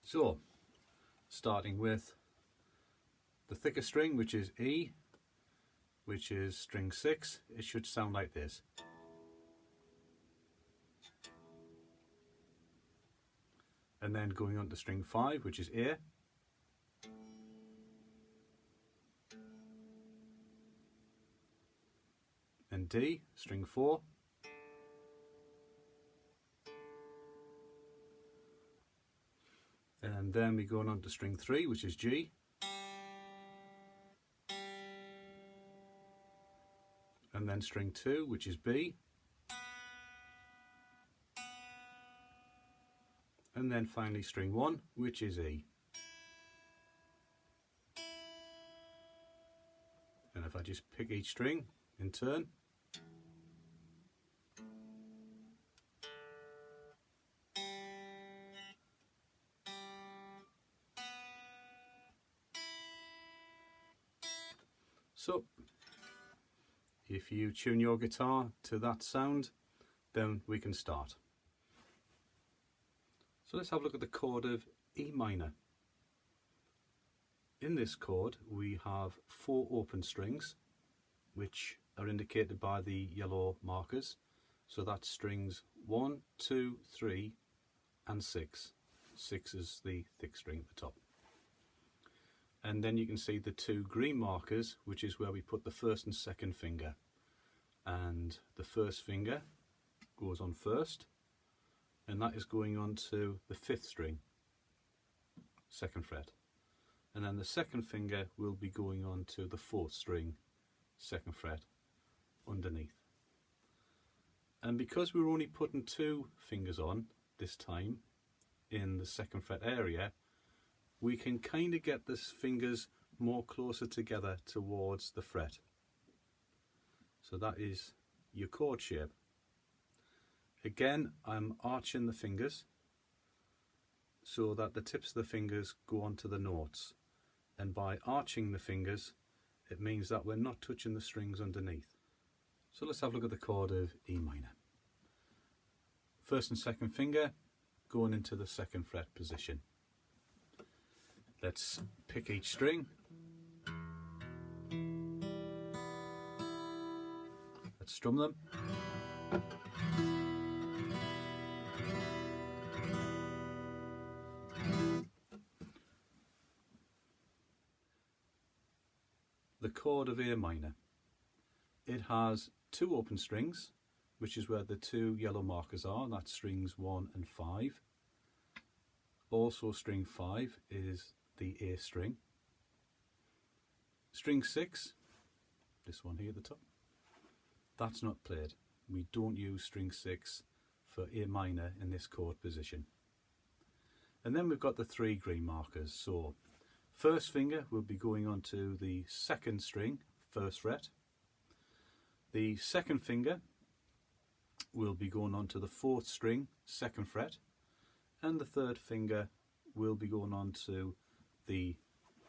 So, starting with the thicker string, which is E, which is string 6, it should sound like this. And then going on to string 5, which is A. And D, string 4. And then we're going on to string 3, which is G. And then string 2, which is B. And then finally string 1, which is E. And if I just pick each string in turn, so if you tune your guitar to that sound, then we can start. So let's have a look at the chord of E minor. In this chord we have 4 open strings, which are indicated by the yellow markers. So that's strings 1, 2, 3 and 6. 6 is the thick string at the top. And then you can see the 2 green markers, which is where we put the first and second finger. And the first finger goes on first, and that is going on to the 5th string, 2nd fret. And then the second finger will be going on to the 4th string, 2nd fret, underneath. And because we're only putting 2 fingers on this time in the 2nd fret area, we can kind of get the fingers more closer together towards the fret. So that is your chord shape. Again, I'm arching the fingers so that the tips of the fingers go onto the notes. And by arching the fingers, it means that we're not touching the strings underneath. So let's have a look at the chord of E minor. First and second finger going into the 2nd fret position. Let's pick each string. Let's strum them. The chord of A minor. It has 2 open strings, which is where the 2 yellow markers are. That's strings 1 and 5. Also string 5 is the A string. String 6, this one here at the top, that's not played. We don't use string 6 for A minor in this chord position. And then we've got the 3 green markers. So first finger will be going on to the 2nd string, 1st fret. The second finger will be going on to the 4th string, 2nd fret. And the third finger will be going on to the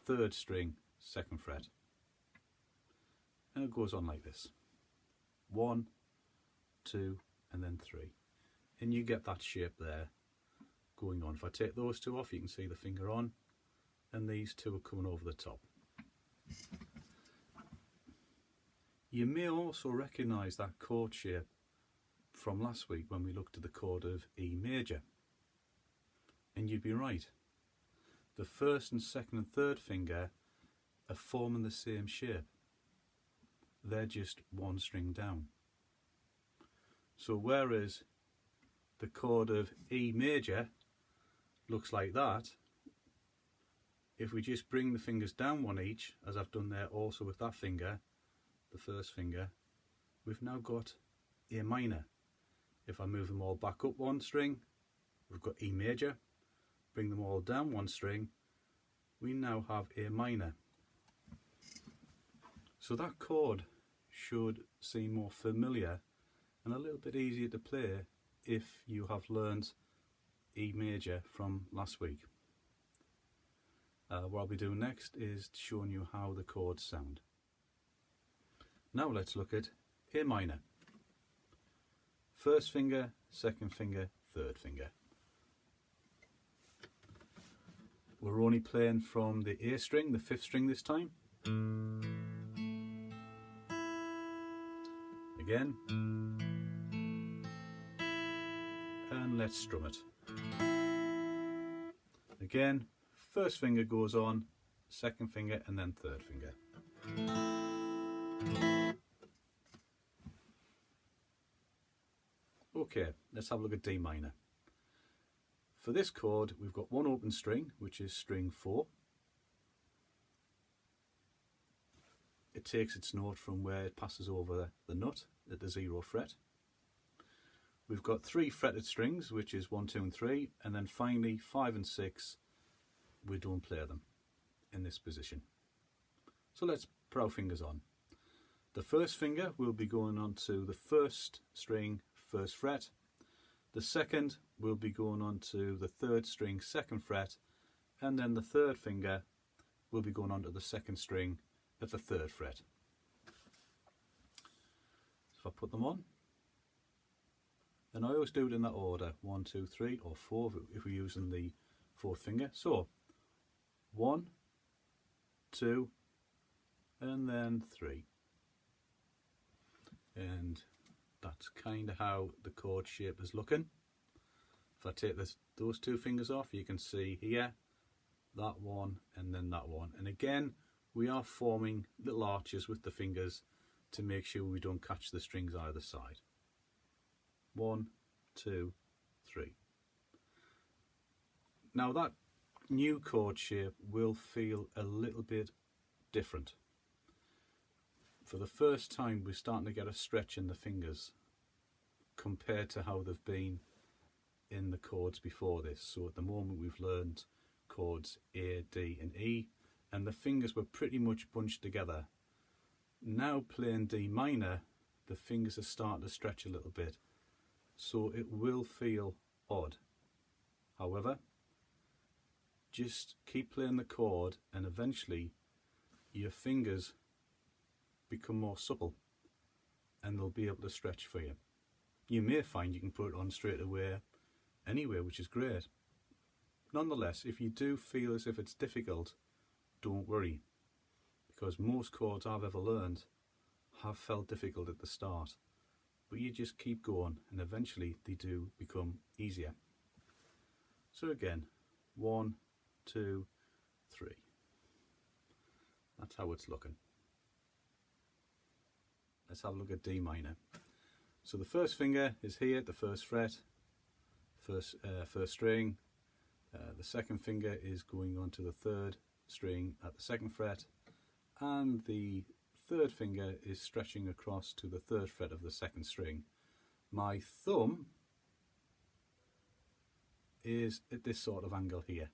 3rd string, 2nd fret. And it goes on like this. 1, 2 and then 3. And you get that shape there going on. If I take those 2 off, you can see the finger on, and these 2 are coming over the top. You may also recognise that chord shape from last week when we looked at the chord of E major. And you'd be right. The 1st and 2nd and 3rd finger are forming the same shape. They're just 1 string down. So whereas the chord of E major looks like that, if we just bring the fingers down 1 each, as I've done there also with that finger, the 1st finger, we've now got A minor. If I move them all back up 1 string, we've got E major. Bring them all down 1 string, we now have A minor. So that chord should seem more familiar and a little bit easier to play if you have learned E major from last week. What I'll be doing next is showing you how the chords sound. Now let's look at A minor. 1st finger, 2nd finger, 3rd finger. We're only playing from the A string, the 5th string this time. Again. And let's strum it. Again, first finger goes on, second finger, and then third finger. Okay, let's have a look at D minor. For this chord, we've got one open string, which is string 4. It takes its note from where it passes over the nut at the 0th fret. We've got 3 fretted strings, which is 1, 2 and 3, and then finally 5 and 6, we don't play them in this position. So let's put our fingers on. The first finger will be going on to the 1st string, 1st fret. The second will be going on to the 3rd string, 2nd fret, and then the 3rd finger will be going on to the 2nd string at the 3rd fret. So if I put them on, and I always do it in that order, 1, 2, 3, or 4 if we're using the 4th finger. So 1, 2, and then 3. And that's kind of how the chord shape is looking. If I take those 2 fingers off, you can see here, that one, and then that one. And again, we are forming little arches with the fingers to make sure we don't catch the strings either side. 1, 2, 3. Now that new chord shape will feel a little bit different. For the first time, we're starting to get a stretch in the fingers compared to how they've been in the chords before this. So at the moment we've learned chords A, D and E, and the fingers were pretty much bunched together. Now playing D minor, the fingers are starting to stretch a little bit, so it will feel odd. However, just keep playing the chord and eventually your fingers become more supple and they'll be able to stretch for you. You may find you can put it on straight away anywhere, which is great. Nonetheless, if you do feel as if it's difficult, don't worry, because most chords I've ever learned have felt difficult at the start, but you just keep going and eventually they do become easier. So again, 1, 2, 3. That's how it's looking. Let's have a look at D minor. So the first finger is here at the 1st fret, first string. The second finger is going on to the 3rd string at the 2nd fret, and the 3rd finger is stretching across to the 3rd fret of the 2nd string. My thumb is at this sort of angle here.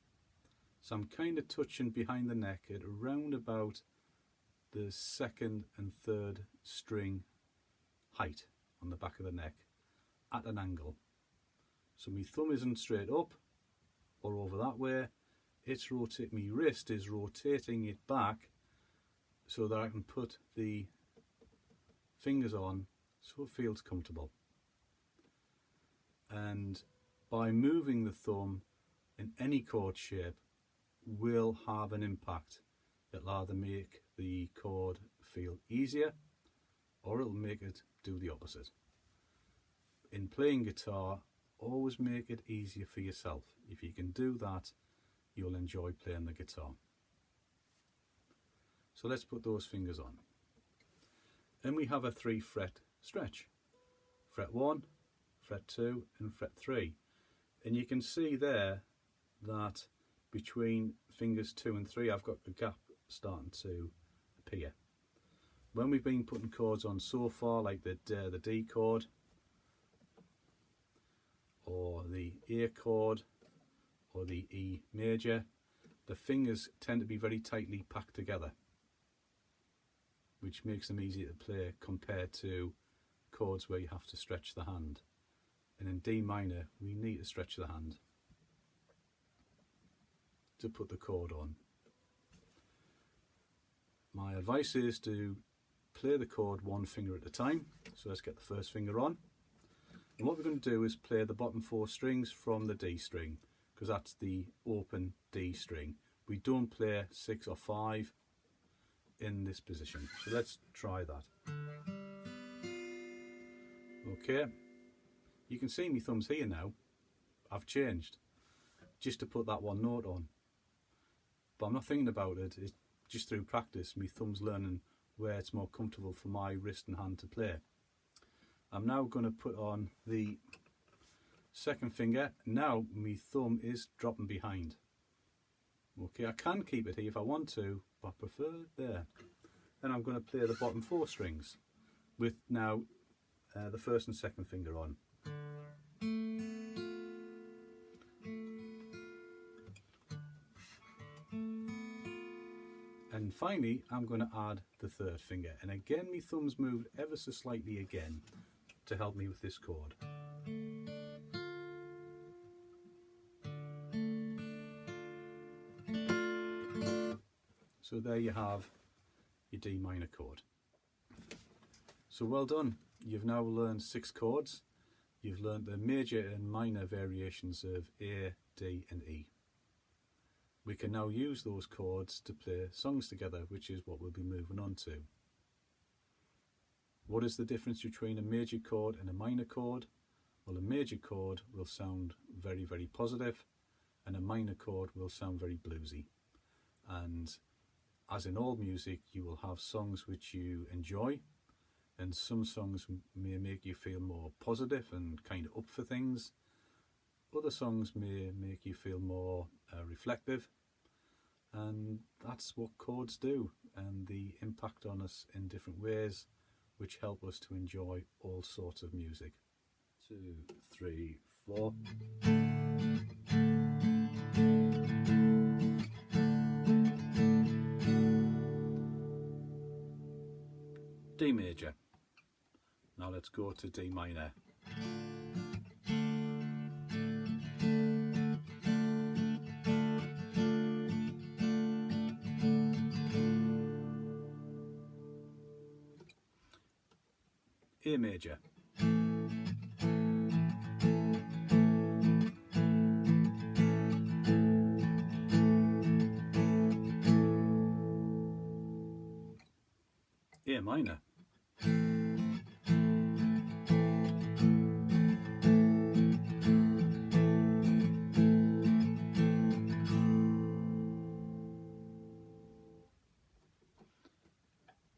So I'm kind of touching behind the neck at around about the 2nd and 3rd string height on the back of the neck at an angle. So my thumb isn't straight up or over that way, it's my wrist is rotating it back so that I can put the fingers on so it feels comfortable. And by moving the thumb in any chord shape will have an impact. It'll either make the chord feel easier or it'll make it do the opposite. In playing guitar, always make it easier for yourself. If you can do that, you'll enjoy playing the guitar. So let's put those fingers on. And we have a 3 fret stretch. Fret 1, fret 2 and fret 3. And you can see there that between fingers 2 and 3 I've got a gap starting to appear. When we've been putting chords on so far, like the D chord or the A chord or the E major, the fingers tend to be very tightly packed together, which makes them easier to play compared to chords where you have to stretch the hand. And in D minor we need to stretch the hand to put the chord on. My advice is to play the chord 1 finger at a time. So let's get the 1st finger on. And what we're going to do is play the bottom 4 strings from the D string. because that's the open D string. We don't play 6 or 5 in this position. So let's try that. Okay, you can see my thumbs here now. I've changed just to put that one note on, but I'm not thinking about it. It's just through practice, my thumb's learning where it's more comfortable for my wrist and hand to play. I'm now going to put on the second finger. Now my thumb is dropping behind. Okay, I can keep it here if I want to, but I prefer it there. Then I'm going to play the bottom 4 strings with now the first and second finger on. And finally, I'm going to add the third finger. And again, my thumb's moved ever so slightly again to help me with this chord. So there you have your D minor chord. So well done. You've now learned 6 chords. You've learned the major and minor variations of A, D and E. We can now use those chords to play songs together, which is what we'll be moving on to. What is the difference between a major chord and a minor chord? Well, a major chord will sound very, very positive, and a minor chord will sound very bluesy. And as in all music, you will have songs which you enjoy, and some songs may make you feel more positive and kind of up for things. Other songs may make you feel more reflective, and that's what chords do, and they impact on us in different ways, which help us to enjoy all sorts of music. 2, 3, 4. D major. Now let's go to D minor. A major. A minor.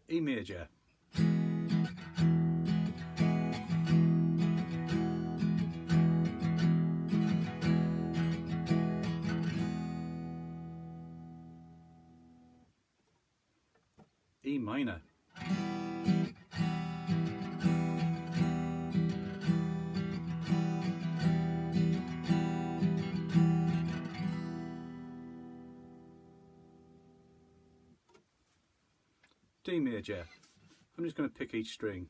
E major. E minor. D major. I'm just going to pick each string.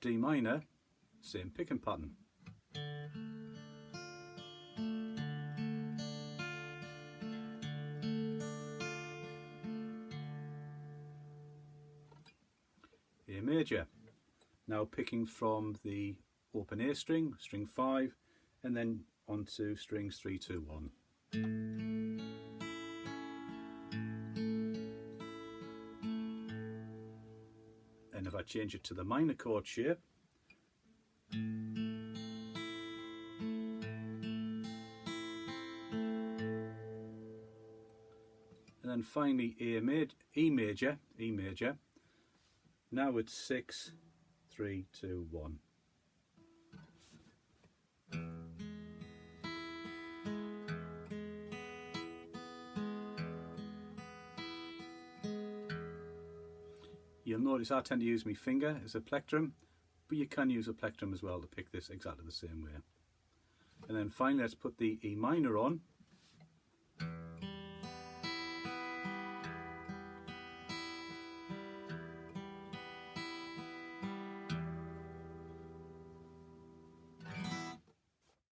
D minor, same picking pattern. A major. Now picking from the open A string, string 5, and then onto strings 3, 2, 1. And if I change it to the minor chord shape, and then finally E major, now it's 6, 3, 2, 1. You'll notice I tend to use my finger as a plectrum, but you can use a plectrum as well to pick this exactly the same way. And then finally let's put the E minor on.